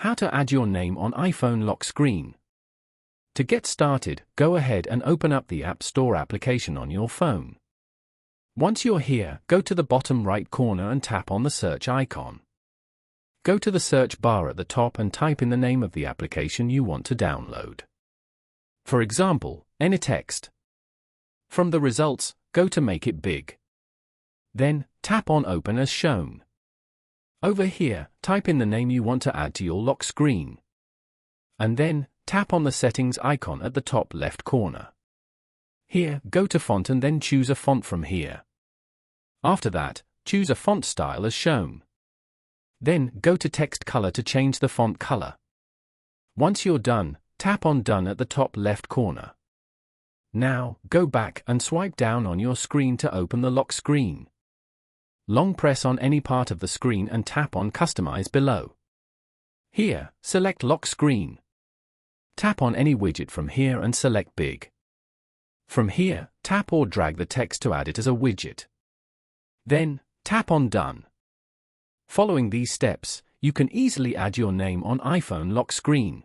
How to add your name on iPhone lock screen. To get started, go ahead and open up the App Store application on your phone. Once you're here, go to the bottom right corner and tap on the search icon. Go to the search bar at the top and type in the name of the application you want to download. For example, any text. From the results, go to Make It Big. Then, tap on Open as shown. Over here, type in the name you want to add to your lock screen. And then, tap on the settings icon at the top left corner. Here, go to Font and then choose a font from here. After that, choose a font style as shown. Then, go to Text Color to change the font color. Once you're done, tap on Done at the top left corner. Now, go back and swipe down on your screen to open the lock screen. Long press on any part of the screen and tap on Customize below. Here, select Lock Screen. Tap on any widget from here and select Big. From here, tap or drag the text to add it as a widget. Then, tap on Done. Following these steps, you can easily add your name on iPhone lock screen.